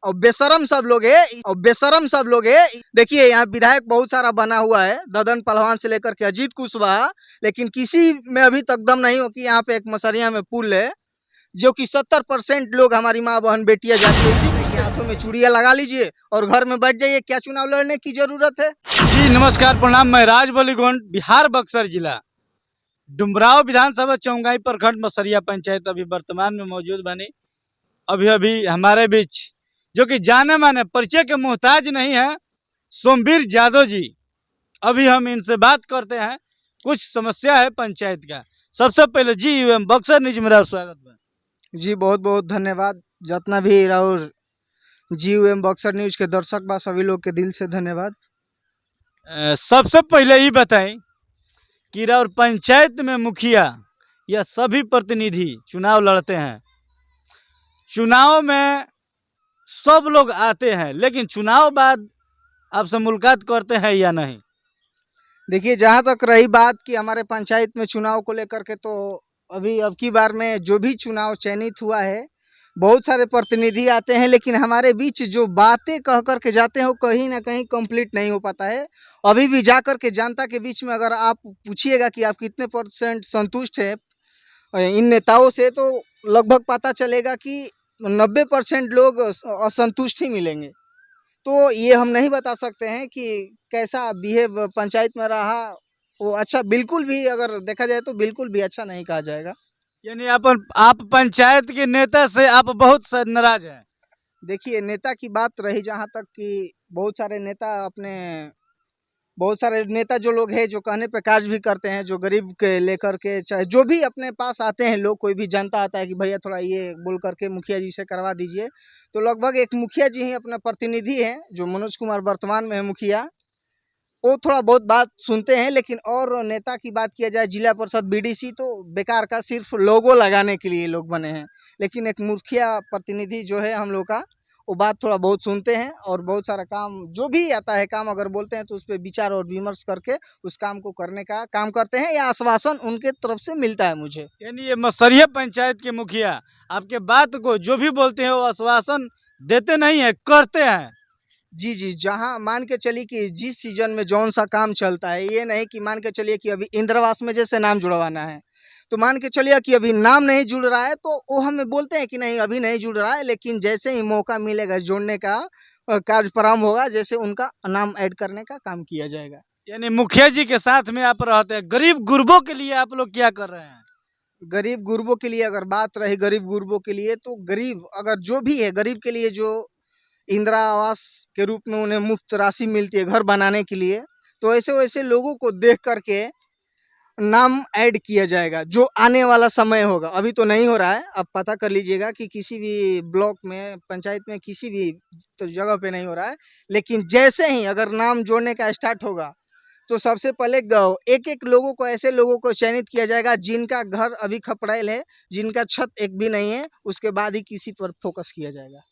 और बेशरम सब लोग है, और बेशरम सब लोग है। देखिए यहाँ विधायक बहुत सारा बना हुआ है, ददन पहलवान से लेकर के अजीत कुशवाहा, लेकिन किसी में अभी तक दम नहीं हो कि यहाँ पे एक मसरिया में पुल है जो कि 70% लोग हमारी माँ बहन बेटियां जाती है। इसी के हाथों में चूड़ियां लगा लीजिए और घर में बैठ जाइए, क्या चुनाव लड़ने की जरूरत है। जी नमस्कार प्रणाम। मैं राज बलीगोंड, बिहार बक्सर जिला डुमराव विधानसभा चौंगाई प्रखंड मसरिया पंचायत अभी वर्तमान में मौजूद बनी। अभी हमारे बीच जो कि जाने माने परिचय के मोहताज नहीं है, सोमवीर यादव जी। अभी हम इनसे बात करते हैं, कुछ समस्या है पंचायत का। सबसे पहले जी बक्सर न्यूज में स्वागत है। जी बहुत बहुत धन्यवाद। जितना भी राउर जीव एम बक्सर न्यूज के दर्शक बा सभी लोग के दिल से धन्यवाद। सबसे पहले ये बताएं कि राउर पंचायत में मुखिया या सभी प्रतिनिधि चुनाव लड़ते हैं। चुनाव में सब लोग आते हैं, लेकिन चुनाव बाद आपसे मुलाकात करते हैं या नहीं? देखिए जहाँ तक रही बात कि हमारे पंचायत में चुनाव को लेकर के, तो अभी अब की बार में जो भी चुनाव चयनित हुआ है बहुत सारे प्रतिनिधि आते हैं, लेकिन हमारे बीच जो बातें कह कर के जाते हैं वो कहीं ना कहीं कंप्लीट नहीं हो पाता है। अभी भी जा कर के जनता के बीच में अगर आप पूछिएगा कि आप कितने % संतुष्ट हैं इन नेताओं से, तो लगभग पता चलेगा कि 90% लोग असंतुष्ट ही मिलेंगे। तो ये हम नहीं बता सकते हैं कि कैसा बिहेव पंचायत में रहा, वो अच्छा बिल्कुल भी अगर देखा जाए तो बिल्कुल भी अच्छा नहीं कहा जाएगा। यानी आप पंचायत के नेता से आप बहुत नाराज हैं? देखिए नेता की बात रही जहाँ तक कि बहुत सारे नेता जो लोग हैं जो कहने पे कार्य भी करते हैं, जो गरीब के लेकर के चाहे जो भी अपने पास आते हैं लोग, कोई भी जनता आता है कि भैया थोड़ा ये बोल करके मुखिया जी से करवा दीजिए, तो लगभग एक मुखिया जी ही अपना प्रतिनिधि हैं जो मनोज कुमार वर्तमान में है मुखिया, वो थोड़ा बहुत बात सुनते हैं। लेकिन और नेता की बात किया जाए जिला परिषद बीडीसी, तो बेकार का सिर्फ लोगो लगाने के लिए लोग बने हैं। लेकिन एक मुखिया प्रतिनिधि जो है हम लोग का, वो बात थोड़ा बहुत सुनते हैं और बहुत सारा काम जो भी आता है काम अगर बोलते हैं तो उस पर विचार और विमर्श करके उस काम को करने का काम करते हैं, या आश्वासन उनके तरफ से मिलता है मुझे। यानी ये मसरिया पंचायत के मुखिया आपके बात को जो भी बोलते हैं वो आश्वासन देते नहीं है, करते हैं? जी जी, जहाँ मान के चलिए कि जिस सीजन में जौन सा काम चलता है, ये नहीं कि मान के चलिए कि अभी इंदिरावास में जैसे नाम जुड़वाना है, तो मान के चलिए कि अभी नाम नहीं जुड़ रहा है तो वो हमें बोलते हैं कि नहीं अभी नहीं जुड़ रहा है, लेकिन जैसे ही मौका मिलेगा जोड़ने का कार्य प्रारंभ होगा, जैसे उनका नाम ऐड करने का काम किया जाएगा। यानी मुखिया जी के साथ में आप रहते हैं। गरीब गुरबों के लिए आप लोग क्या कर रहे हैं? गरीब गुरबों के लिए अगर बात रही, गरीब गुरबों के लिए तो गरीब अगर जो भी है, गरीब के लिए जो इंदिरा आवास के रूप में उन्हें मुफ्त राशि मिलती है घर बनाने के लिए, तो ऐसे वैसे लोगों को देख करके नाम ऐड किया जाएगा जो आने वाला समय होगा। अभी तो नहीं हो रहा है, आप पता कर लीजिएगा कि किसी भी ब्लॉक में, पंचायत में, किसी भी तो जगह पे नहीं हो रहा है। लेकिन जैसे ही अगर नाम जोड़ने का स्टार्ट होगा तो सबसे पहले एक एक लोगों को, ऐसे लोगों को चयनित किया जाएगा जिनका घर अभी खपड़ैल है, जिनका छत एक भी नहीं है, उसके बाद ही किसी पर फोकस किया जाएगा।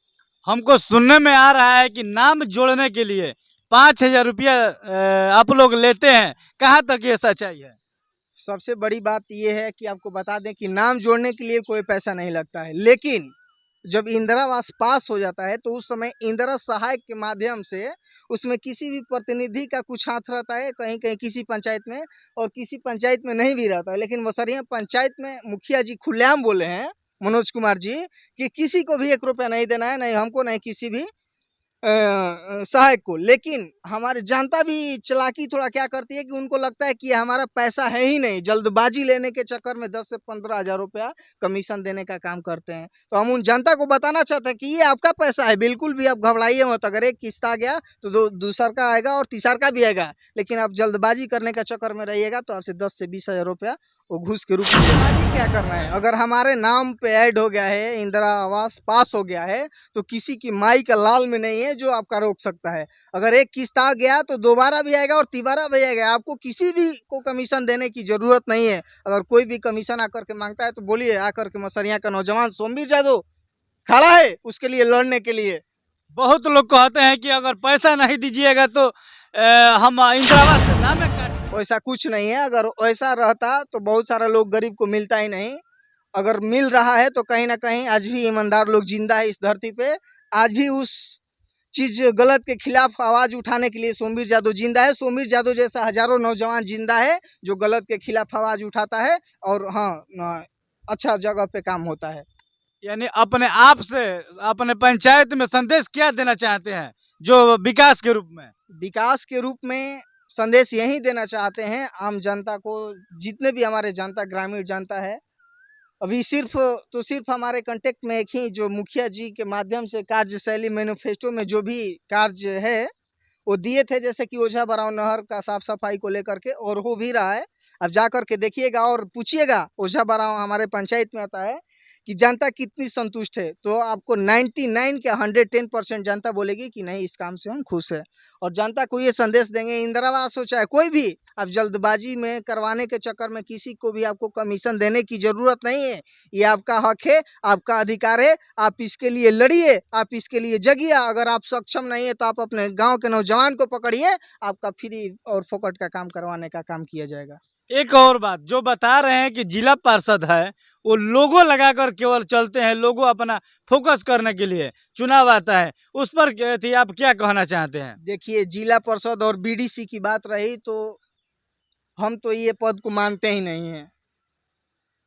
हमको सुनने में आ रहा है कि नाम जोड़ने के लिए 5,000 रुपया आप लोग लेते हैं, कहाँ तक ये सच्चाई है? सबसे बड़ी बात यह है कि आपको बता दें कि नाम जोड़ने के लिए कोई पैसा नहीं लगता है, लेकिन जब इंदिरा आवास पास हो जाता है तो उस समय इंदिरा सहायक के माध्यम से उसमें किसी भी प्रतिनिधि का कुछ हाथ रहता है, कहीं कहीं किसी पंचायत में, और किसी पंचायत में नहीं भी रहता है। लेकिन मसरिया पंचायत में मुखिया जी खुलेआम बोले हैं मनोज कुमार जी कि किसी को भी 1 रुपया नहीं देना है, नहीं हमको नहीं किसी भी सहायक को। लेकिन हमारे जनता भी चालाकी थोड़ा क्या करती है कि उनको लगता है कि हमारा पैसा है ही नहीं, जल्दबाजी लेने के चक्कर में 10 से 15 हज़ार रुपया कमीशन देने का काम करते हैं। तो हम उन जनता को बताना चाहते हैं कि ये आपका पैसा है, बिल्कुल भी आप घबराइए मत। अगर एक किस्त आ गया तो दूसर का आएगा और तीसर का भी आएगा, लेकिन आप जल्दबाजी करने का चक्कर में रहिएगा तो आपसे 10 से 20 हज़ार रुपया वो घूस के रूप में क्या करना है। अगर हमारे नाम पे ऐड हो गया है, इंदिरा आवास पास हो गया है, तो किसी की माई का लाल में नहीं है जो आपका रोक सकता है। अगर एक किस्त आ गया तो दोबारा भी आएगा और तिबारा भी आएगा। आपको किसी भी को कमीशन देने की जरूरत नहीं है। अगर कोई भी कमीशन आकर के मांगता है तो बोलिए, आकर के मसरिया का नौजवान सोमवीर यादव खड़ा है उसके लिए लड़ने के लिए। बहुत लोग कहते हैं कि अगर पैसा नहीं दीजिएगा तो हम इंदिरा आवास से नाम काट। ऐसा कुछ नहीं है। अगर ऐसा रहता तो बहुत सारा लोग गरीब को मिलता ही नहीं, अगर मिल रहा है तो कहीं ना कहीं आज भी ईमानदार लोग जिंदा है इस धरती पे। आज भी उस चीज गलत के खिलाफ आवाज उठाने के लिए सोमवीर जादव जिंदा है। सोमवीर जादव जैसा हजारों नौजवान जिंदा है जो गलत के खिलाफ आवाज उठाता है और हाँ, अच्छा जगह पे काम होता है। यानी अपने आप से अपने पंचायत में संदेश क्या देना चाहते हैं जो विकास के रूप में? विकास के रूप में संदेश यही देना चाहते हैं आम जनता को, जितने भी हमारे जनता ग्रामीण जनता है। अभी सिर्फ हमारे कांटेक्ट में एक ही जो मुखिया जी के माध्यम से कार्यशैली मैनिफेस्टो में जो भी कार्य है वो दिए थे, जैसे कि ओझा बराव नहर का साफ सफाई को लेकर के, और हो भी रहा है। अब जा कर के देखिएगा और पूछिएगा ओझा बराव हमारे पंचायत में आता है कि जनता कितनी संतुष्ट है, तो आपको 99 के 110% जनता बोलेगी कि नहीं इस काम से हम खुश है। और जनता को ये संदेश देंगे, इंदिरा आवास हो चाहे कोई भी, अब जल्दबाजी में करवाने के चक्कर में किसी को भी आपको कमीशन देने की जरूरत नहीं है। ये आपका हक है, आपका अधिकार है, आप इसके लिए लड़िए, आप इसके लिए जगिए। अगर आप सक्षम नहीं है तो आप अपने गाँव के नौजवान को पकड़िए, आपका फ्री और फोकट का काम करवाने का काम किया जाएगा। एक और बात जो बता रहे हैं कि जिला पार्षद है वो लोगो लगाकर केवल चलते हैं, लोगो अपना फोकस करने के लिए चुनाव आता है, उस पर थी आप क्या कहना चाहते हैं? देखिए, जिला परिषद और बीडीसी की बात रही तो हम तो ये पद को मानते ही नहीं है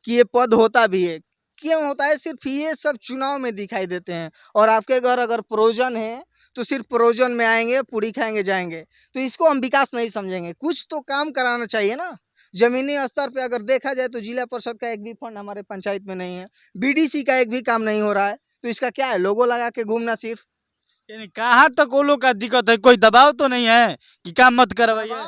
कि ये पद होता भी है। क्यों होता है? सिर्फ ये सब चुनाव में दिखाई देते हैं। और आपके घर अगर प्रोजन है तो सिर्फ प्रोजन में आएंगे, पूरी खाएंगे, जाएंगे। तो इसको हम विकास नहीं समझेंगे। कुछ तो काम कराना चाहिए ना। जमीनी स्तर पे अगर देखा जाए तो जिला परिषद का एक भी फंड हमारे पंचायत में नहीं है, बीडीसी का एक भी काम नहीं हो रहा है। तो इसका क्या है? लोगो लगा के घूमना सिर्फ। यानी कहाँ तक वो लोग का दिक्कत है? कोई दबाव तो नहीं है कि काम मत करवाइए?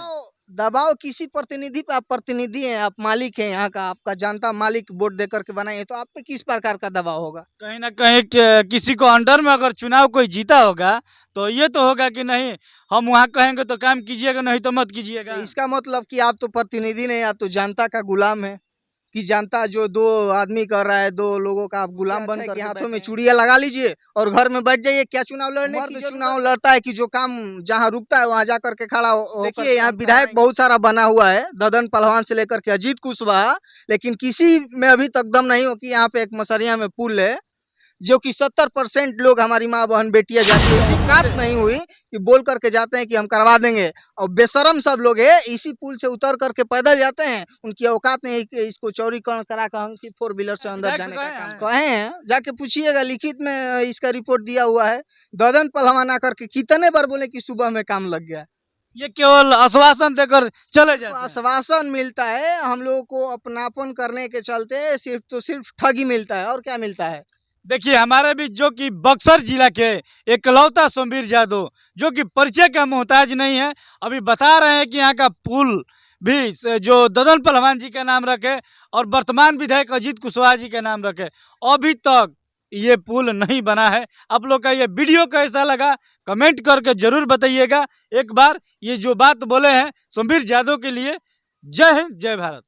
दबाव किसी प्रतिनिधि पे? आप प्रतिनिधि हैं, आप मालिक हैं यहाँ का, आपका जनता मालिक वोट दे करके बनाए, तो आप पे किस प्रकार का दबाव होगा? कहीं ना कहीं किसी को अंडर में अगर चुनाव कोई जीता होगा तो ये तो होगा कि नहीं हम वहाँ कहेंगे तो काम कीजिएगा, नहीं तो मत कीजिएगा। इसका मतलब कि आप तो प्रतिनिधि नहीं, आप तो जनता का गुलाम है। कि जनता जो दो आदमी कर रहा है, दो लोगों का आप गुलाम बन कर हाथों में चूड़ियां लगा लीजिए और घर में बैठ जाइए। क्या चुनाव लड़ने की? चुनाव लड़ता है कि जो काम जहां रुकता है वहां जा करके खड़ा हो। देखिए, यहाँ विधायक बहुत सारा बना हुआ है, ददन पहलवान से लेकर के अजीत कुशवाहा, लेकिन किसी में अभी तक दम नहीं हो कि यहाँ पे एक मसरिया में पुल है जो कि 70% लोग हमारी माँ बहन बेटियां जाती है, इसी बात नहीं हुई कि बोल करके जाते हैं कि हम करवा देंगे। और बेशरम सब लोग है, इसी पुल से उतर करके पैदल जाते हैं। उनकी औकात नहीं कि इसको चौड़ीकरण करा कर हम 4 व्हीलर से अंदर जाने का काम कहे हैं। जाके पूछिएगा, लिखित में इसका रिपोर्ट दिया हुआ है। ददन पहलवान आकर के कितने बार बोले कि सुबह में काम लग गया। ये केवल आश्वासन देकर चले जाते हैं। आश्वासन मिलता है, हम लोगों को अपनापन करने के चलते सिर्फ ठगी मिलता है, और क्या मिलता है? देखिए हमारे बीच जो कि बक्सर जिला के एकलौता सोमवीर जादव जो कि परिचय का मोहताज नहीं है, अभी बता रहे हैं कि यहाँ का पुल भी जो ददन पहलवान जी का नाम रखे और वर्तमान विधायक अजीत कुशवाहा जी का नाम रखे, अभी तक ये पुल नहीं बना है। आप लोग का ये वीडियो कैसा लगा कमेंट करके जरूर बताइएगा। एक बार ये जो बात बोले हैं सोमवीर जादव के लिए, जय हिंद, जय भारत।